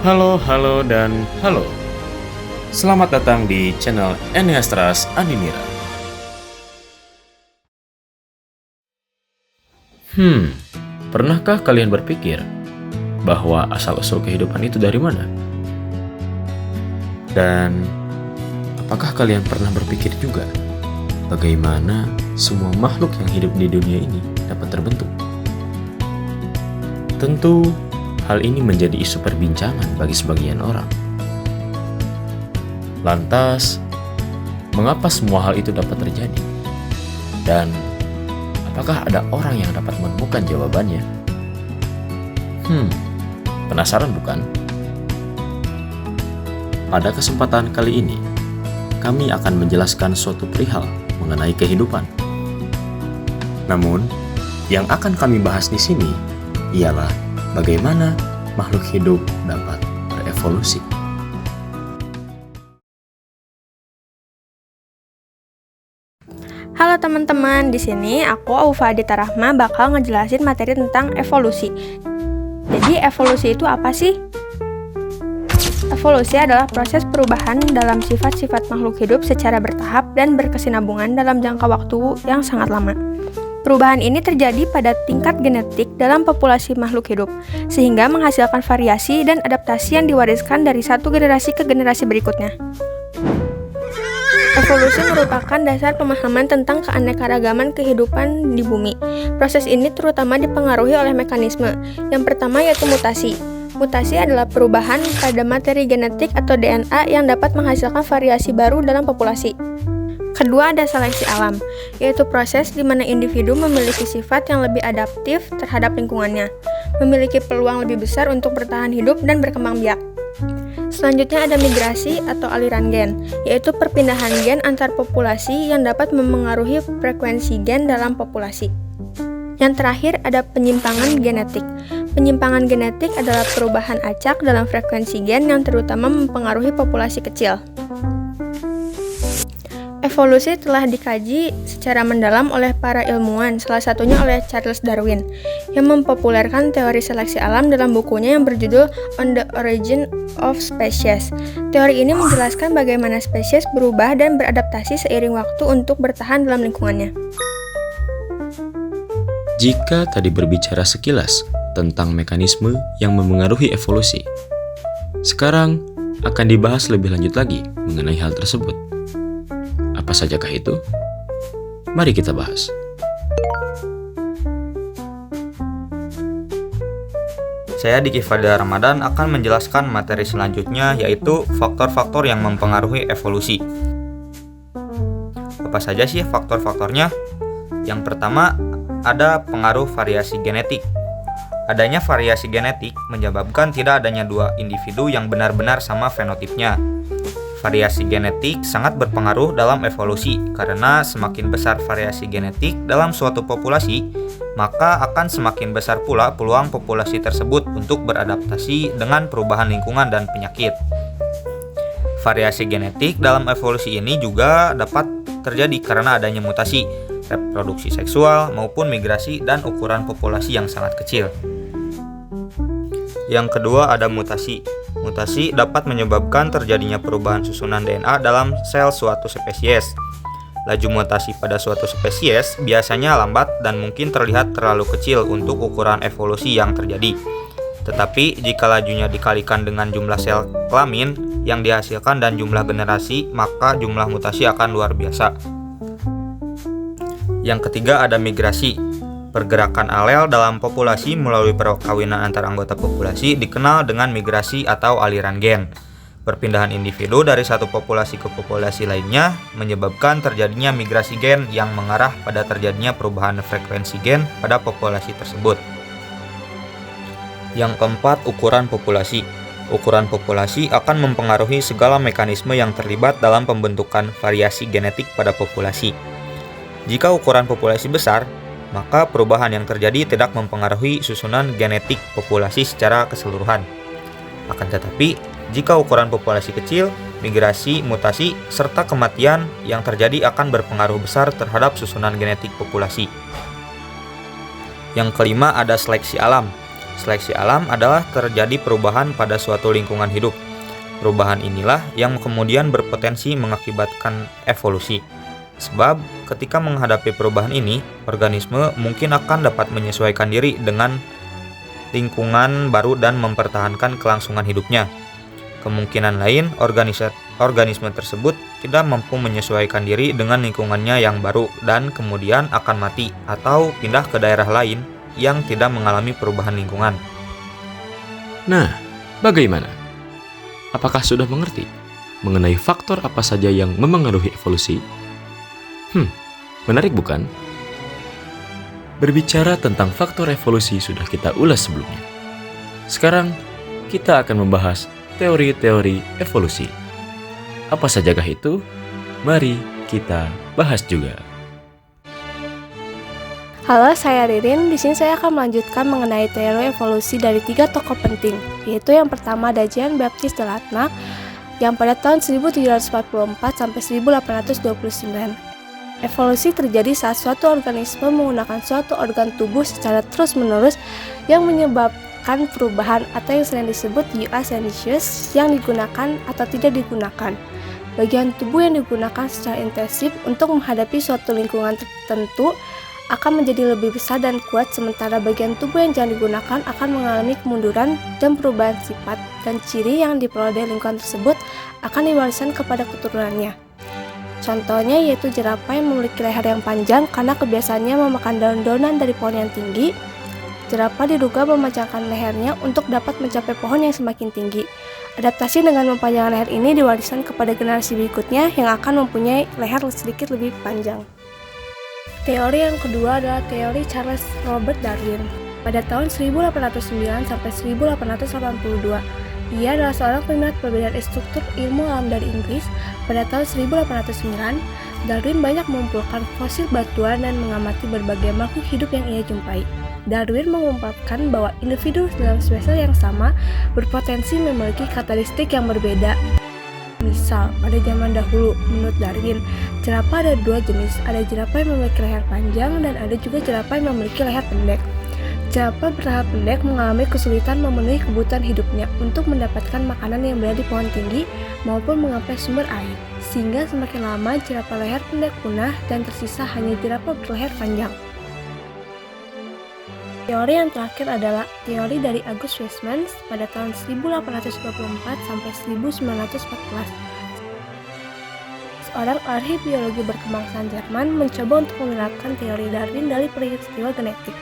Halo, dan halo. Selamat datang di channel Eniastras Aninira. Pernahkah kalian berpikir bahwa asal-usul kehidupan itu dari mana? Dan apakah kalian pernah berpikir juga bagaimana semua makhluk yang hidup di dunia ini dapat terbentuk? Tentu, hal ini menjadi isu perbincangan bagi sebagian orang. Lantas, mengapa semua hal itu dapat terjadi? Dan apakah ada orang yang dapat menemukan jawabannya? Penasaran bukan? Pada kesempatan kali ini, kami akan menjelaskan suatu perihal mengenai kehidupan. Namun, yang akan kami bahas di sini ialah bagaimana makhluk hidup dapat berevolusi. Halo teman-teman, di sini aku Aufa Adita Rahma bakal ngejelasin materi tentang evolusi. Jadi evolusi itu apa sih? Evolusi adalah proses perubahan dalam sifat-sifat makhluk hidup secara bertahap dan berkesinambungan dalam jangka waktu yang sangat lama. Perubahan ini terjadi pada tingkat genetik dalam populasi makhluk hidup, sehingga menghasilkan variasi dan adaptasi yang diwariskan dari satu generasi ke generasi berikutnya. Evolusi merupakan dasar pemahaman tentang keanekaragaman kehidupan di bumi. Proses ini terutama dipengaruhi oleh mekanisme. Yang pertama yaitu mutasi. Mutasi adalah perubahan pada materi genetik atau DNA yang dapat menghasilkan variasi baru dalam populasi. Kedua ada seleksi alam, yaitu proses di mana individu memiliki sifat yang lebih adaptif terhadap lingkungannya, memiliki peluang lebih besar untuk bertahan hidup dan berkembang biak. Selanjutnya ada migrasi atau aliran gen, yaitu perpindahan gen antar populasi yang dapat memengaruhi frekuensi gen dalam populasi. Yang terakhir ada penyimpangan genetik. Penyimpangan genetik adalah perubahan acak dalam frekuensi gen yang terutama mempengaruhi populasi kecil. Evolusi telah dikaji secara mendalam oleh para ilmuwan, salah satunya oleh Charles Darwin, yang mempopulerkan teori seleksi alam dalam bukunya yang berjudul On the Origin of Species. Teori ini menjelaskan bagaimana spesies berubah dan beradaptasi seiring waktu untuk bertahan dalam lingkungannya. Jika tadi berbicara sekilas tentang mekanisme yang memengaruhi evolusi, sekarang akan dibahas lebih lanjut lagi mengenai hal tersebut. Apa sajakah itu? Mari kita bahas. Saya Diki Fadil Ramadan akan menjelaskan materi selanjutnya, yaitu faktor-faktor yang mempengaruhi evolusi. Apa saja sih faktor-faktornya? Yang pertama, ada pengaruh variasi genetik. Adanya variasi genetik menyebabkan tidak adanya dua individu yang benar-benar sama fenotipnya. Variasi genetik sangat berpengaruh dalam evolusi karena semakin besar variasi genetik dalam suatu populasi, maka akan semakin besar pula peluang populasi tersebut untuk beradaptasi dengan perubahan lingkungan dan penyakit. Variasi genetik dalam evolusi ini juga dapat terjadi karena adanya mutasi, reproduksi seksual, maupun migrasi dan ukuran populasi yang sangat kecil. Yang kedua ada mutasi. Mutasi dapat menyebabkan terjadinya perubahan susunan DNA dalam sel suatu spesies. Laju mutasi pada suatu spesies biasanya lambat dan mungkin terlihat terlalu kecil untuk ukuran evolusi yang terjadi. Tetapi jika lajunya dikalikan dengan jumlah sel kelamin yang dihasilkan dan jumlah generasi, maka jumlah mutasi akan luar biasa. Yang ketiga ada migrasi. Pergerakan alel dalam populasi melalui perkawinan antar anggota populasi dikenal dengan migrasi atau aliran gen. Perpindahan individu dari satu populasi ke populasi lainnya menyebabkan terjadinya migrasi gen yang mengarah pada terjadinya perubahan frekuensi gen pada populasi tersebut. Yang keempat, ukuran populasi. Ukuran populasi akan mempengaruhi segala mekanisme yang terlibat dalam pembentukan variasi genetik pada populasi. Jika ukuran populasi besar, maka perubahan yang terjadi tidak mempengaruhi susunan genetik populasi secara keseluruhan. Akan tetapi, jika ukuran populasi kecil, migrasi, mutasi, serta kematian yang terjadi akan berpengaruh besar terhadap susunan genetik populasi. Yang kelima ada seleksi alam. Seleksi alam adalah terjadi perubahan pada suatu lingkungan hidup. Perubahan inilah yang kemudian berpotensi mengakibatkan evolusi. Sebab ketika menghadapi perubahan ini, organisme mungkin akan dapat menyesuaikan diri dengan lingkungan baru dan mempertahankan kelangsungan hidupnya. Kemungkinan lain, organisme tersebut tidak mampu menyesuaikan diri dengan lingkungannya yang baru dan kemudian akan mati atau pindah ke daerah lain yang tidak mengalami perubahan lingkungan. Nah, bagaimana? Apakah sudah mengerti mengenai faktor apa saja yang memengaruhi evolusi? Menarik bukan? Berbicara tentang faktor evolusi sudah kita ulas sebelumnya. Sekarang, kita akan membahas teori-teori evolusi. Apa sajakah itu? Mari kita bahas juga. Halo, saya Ririn. Di sini saya akan melanjutkan mengenai teori evolusi dari 3 tokoh penting, yaitu yang pertama ada Jean-Baptiste de Lamarck yang pada tahun 1744 sampai 1829. Evolusi terjadi saat suatu organisme menggunakan suatu organ tubuh secara terus-menerus yang menyebabkan perubahan atau yang sering disebut eugenesis yang digunakan atau tidak digunakan. Bagian tubuh yang digunakan secara intensif untuk menghadapi suatu lingkungan tertentu akan menjadi lebih besar dan kuat, sementara bagian tubuh yang jarang digunakan akan mengalami kemunduran dan perubahan sifat, dan ciri yang diperoleh dari lingkungan tersebut akan diwariskan kepada keturunannya. Contohnya yaitu jerapah yang memiliki leher yang panjang karena kebiasaannya memakan daun-daunan dari pohon yang tinggi. Jerapah diduga memanjangkan lehernya untuk dapat mencapai pohon yang semakin tinggi. Adaptasi dengan memanjangkan leher ini diwariskan kepada generasi berikutnya yang akan mempunyai leher sedikit lebih panjang. Teori yang kedua adalah teori Charles Robert Darwin. Pada tahun 1809 sampai 1882, ia adalah seorang peminat perbedaan struktur ilmu alam dari Inggris. Pada tahun 1809, Darwin banyak mengumpulkan fosil batuan dan mengamati berbagai makhluk hidup yang ia jumpai. Darwin mengungkapkan bahwa individu dalam spesies yang sama berpotensi memiliki karakteristik yang berbeda. Misal, pada zaman dahulu, menurut Darwin, jerapah ada 2 jenis. Ada jerapah yang memiliki leher panjang dan ada juga jerapah yang memiliki leher pendek. Jerapah berleher pendek mengalami kesulitan memenuhi kebutuhan hidupnya untuk mendapatkan makanan yang berada di pohon tinggi maupun mengapai sumber air, sehingga semakin lama jerapah leher pendek punah dan tersisa hanya jerapah berleher panjang. Teori yang terakhir adalah teori dari August Weismann pada tahun 1824 sampai 1914. Seorang ahli biologi berkebangsaan Jerman mencoba untuk menerapkan teori Darwin dari peristiwa genetik.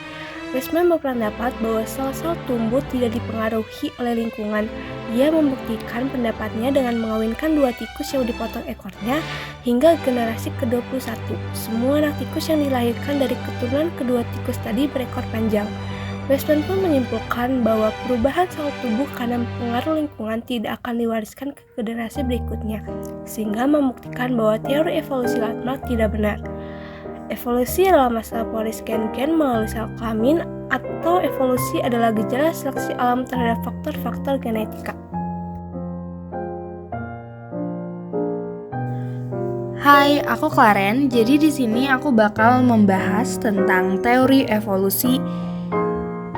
Weismann berpendapat bahwa sel-sel tumbuh tidak dipengaruhi oleh lingkungan. Ia membuktikan pendapatnya dengan mengawinkan 2 tikus yang dipotong ekornya hingga generasi ke-21. Semua anak tikus yang dilahirkan dari keturunan kedua tikus tadi berekor panjang. Weismann pun menyimpulkan bahwa perubahan sel tubuh karena pengaruh lingkungan tidak akan diwariskan ke generasi berikutnya, sehingga membuktikan bahwa teori evolusi Lamarck tidak benar. Evolusi adalah masalah polaris gen-gen melalui sel kelamin, atau evolusi adalah gejala seleksi alam terhadap faktor-faktor genetika. Hai, aku Claren. Jadi di sini aku bakal membahas tentang teori evolusi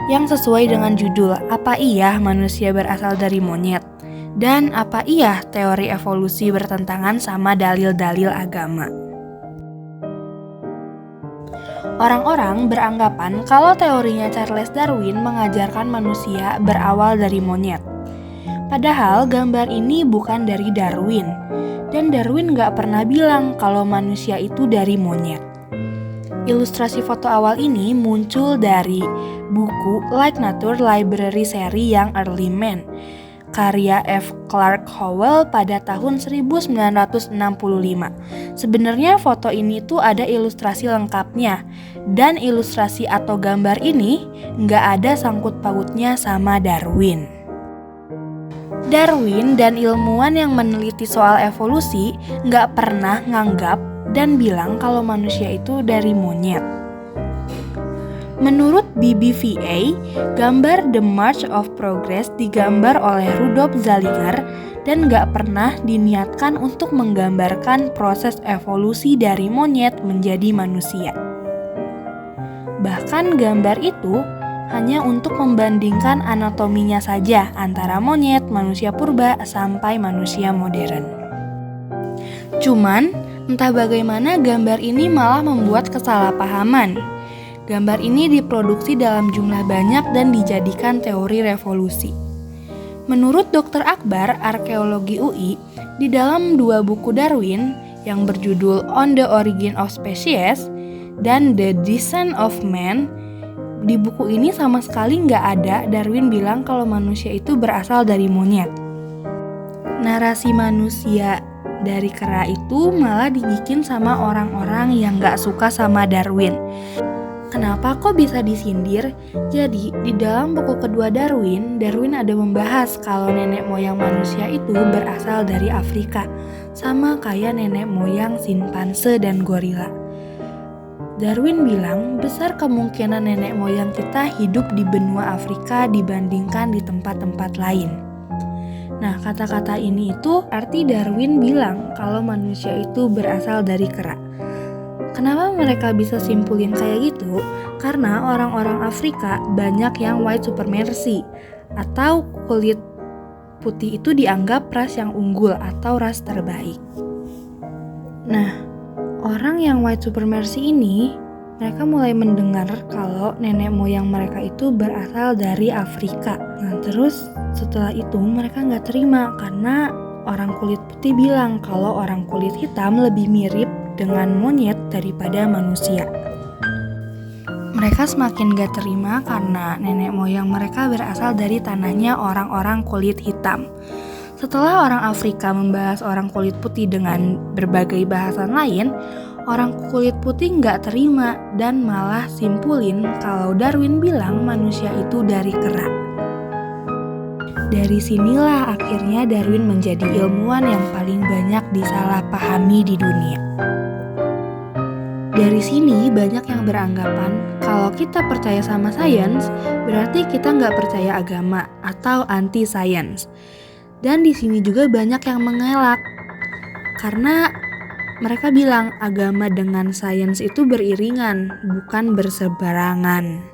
yang sesuai dengan judul Apa Iya Manusia Berasal dari Monyet? Dan apa iya teori evolusi bertentangan sama dalil-dalil agama? Orang-orang beranggapan kalau teorinya Charles Darwin mengajarkan manusia berawal dari monyet. Padahal gambar ini bukan dari Darwin, dan Darwin gak pernah bilang kalau manusia itu dari monyet. Ilustrasi foto awal ini muncul dari buku Like Nature Library Seri yang Early Man, karya F. Clark Howell pada tahun 1965. Sebenarnya foto ini tuh ada ilustrasi lengkapnya, dan ilustrasi atau gambar ini nggak ada sangkut pautnya sama Darwin. Darwin dan ilmuwan yang meneliti soal evolusi nggak pernah nganggap dan bilang kalau manusia itu dari monyet. Menurut BBVA, gambar The March of Progress digambar oleh Rudolf Zallinger dan gak pernah diniatkan untuk menggambarkan proses evolusi dari monyet menjadi manusia. Bahkan gambar itu hanya untuk membandingkan anatominya saja antara monyet, manusia purba, sampai manusia modern. Cuman, entah bagaimana gambar ini malah membuat kesalahpahaman. Gambar ini diproduksi dalam jumlah banyak dan dijadikan teori revolusi. Menurut Dr. Akbar, arkeologi UI, di dalam 2 buku Darwin yang berjudul On the Origin of Species dan The Descent of Man, di buku ini sama sekali nggak ada Darwin bilang kalau manusia itu berasal dari monyet. Narasi manusia dari kera itu malah dibikin sama orang-orang yang nggak suka sama Darwin. Kenapa kok bisa disindir? Jadi, di dalam buku kedua Darwin ada membahas kalau nenek moyang manusia itu berasal dari Afrika, sama kayak nenek moyang simpanse dan gorila. Darwin bilang besar kemungkinan nenek moyang kita hidup di benua Afrika dibandingkan di tempat-tempat lain. Nah, kata-kata ini itu arti Darwin bilang kalau manusia itu berasal dari kera. Kenapa mereka bisa simpulin kayak gitu? Karena orang-orang Afrika banyak yang white supremacy atau kulit putih itu dianggap ras yang unggul atau ras terbaik. Nah, orang yang white supremacy ini mereka mulai mendengar kalau nenek moyang mereka itu berasal dari Afrika. Nah, terus setelah itu mereka nggak terima karena orang kulit putih bilang kalau orang kulit hitam lebih mirip dengan monyet daripada manusia. Mereka semakin gak terima karena nenek moyang mereka berasal dari tanahnya orang-orang kulit hitam. Setelah orang Afrika membahas orang kulit putih dengan berbagai bahasan lain, orang kulit putih gak terima dan malah simpulin kalau Darwin bilang manusia itu dari kera. Dari sinilah akhirnya Darwin menjadi ilmuwan yang paling banyak disalahpahami di dunia. Dari sini banyak yang beranggapan kalau kita percaya sama sains, berarti kita nggak percaya agama atau anti sains. Dan di sini juga banyak yang mengelak karena mereka bilang agama dengan sains itu beriringan, bukan berseberangan.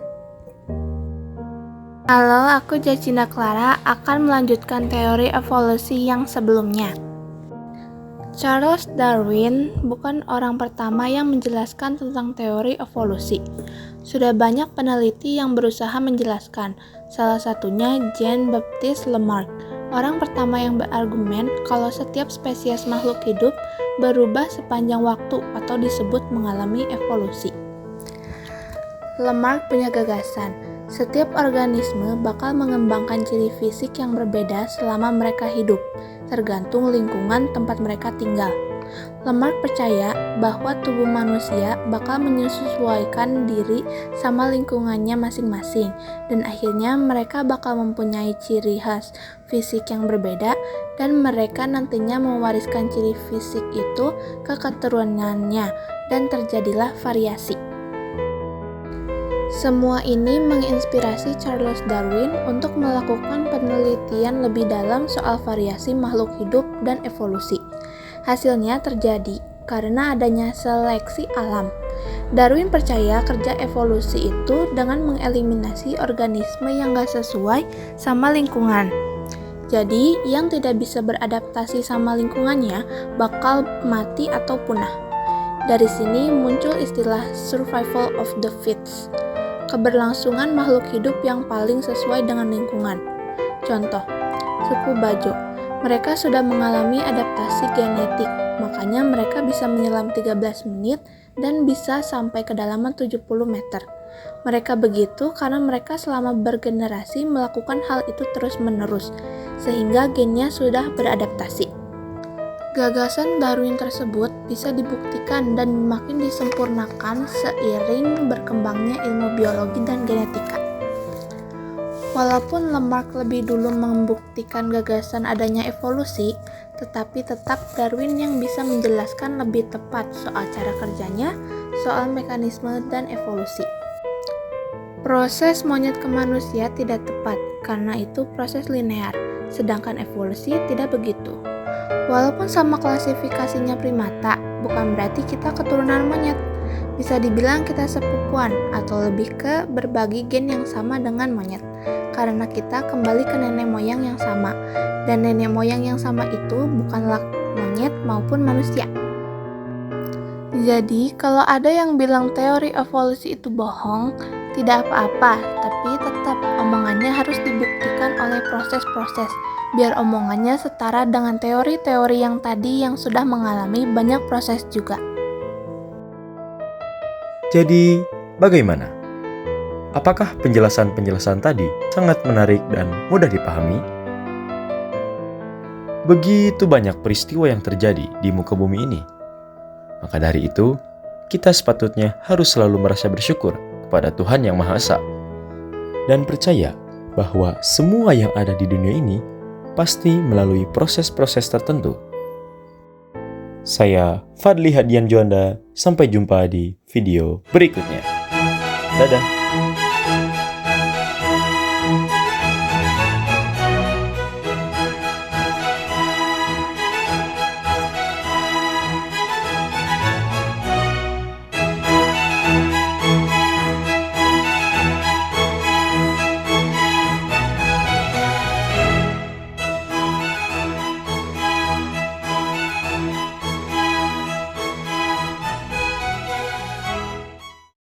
Halo, aku Jacinda Clara akan melanjutkan teori evolusi yang sebelumnya. Charles Darwin bukan orang pertama yang menjelaskan tentang teori evolusi. Sudah banyak peneliti yang berusaha menjelaskan, salah satunya Jean-Baptiste Lamarck, orang pertama yang berargumen kalau setiap spesies makhluk hidup berubah sepanjang waktu atau disebut mengalami evolusi. Lamarck punya gagasan, setiap organisme bakal mengembangkan ciri fisik yang berbeda selama mereka hidup, tergantung lingkungan tempat mereka tinggal. Lamarck percaya bahwa tubuh manusia bakal menyesuaikan diri sama lingkungannya masing-masing, dan akhirnya mereka bakal mempunyai ciri khas fisik yang berbeda, dan mereka nantinya mewariskan ciri fisik itu ke keturunannya, dan terjadilah variasi. Semua ini menginspirasi Charles Darwin untuk melakukan penelitian lebih dalam soal variasi makhluk hidup dan evolusi. Hasilnya terjadi karena adanya seleksi alam. Darwin percaya kerja evolusi itu dengan mengeliminasi organisme yang gak sesuai sama lingkungan. Jadi, yang tidak bisa beradaptasi sama lingkungannya bakal mati atau punah. Dari sini muncul istilah survival of the fittest, keberlangsungan makhluk hidup yang paling sesuai dengan lingkungan. Contoh, suku Bajo. Mereka sudah mengalami adaptasi genetik, makanya mereka bisa menyelam 13 menit dan bisa sampai kedalaman 70 meter. Mereka begitu karena mereka selama bergenerasi melakukan hal itu terus-menerus, sehingga gennya sudah beradaptasi. Gagasan Darwin tersebut bisa dibuktikan dan makin disempurnakan seiring berkembangnya ilmu biologi dan genetika. Walaupun Lamarck lebih dulu membuktikan gagasan adanya evolusi, tetapi tetap Darwin yang bisa menjelaskan lebih tepat soal cara kerjanya, soal mekanisme dan evolusi. Proses monyet ke manusia tidak tepat, karena itu proses linear, sedangkan evolusi tidak begitu. Walaupun sama klasifikasinya primata, bukan berarti kita keturunan monyet. Bisa dibilang kita sepupuan atau lebih ke berbagi gen yang sama dengan monyet. Karena kita kembali ke nenek moyang yang sama. Dan nenek moyang yang sama itu bukanlah monyet maupun manusia. Jadi, kalau ada yang bilang teori evolusi itu bohong, tidak apa-apa, tapi tetap omongannya harus dibuktikan oleh proses-proses, biar omongannya setara dengan teori-teori yang tadi yang sudah mengalami banyak proses juga. Jadi, bagaimana? Apakah penjelasan-penjelasan tadi sangat menarik dan mudah dipahami? Begitu banyak peristiwa yang terjadi di muka bumi ini. Maka dari itu, kita sepatutnya harus selalu merasa bersyukur kepada Tuhan Yang Maha Esa dan percaya bahwa semua yang ada di dunia ini pasti melalui proses-proses tertentu. Saya Fadli Hadian Juanda, sampai jumpa di video berikutnya. Dadah.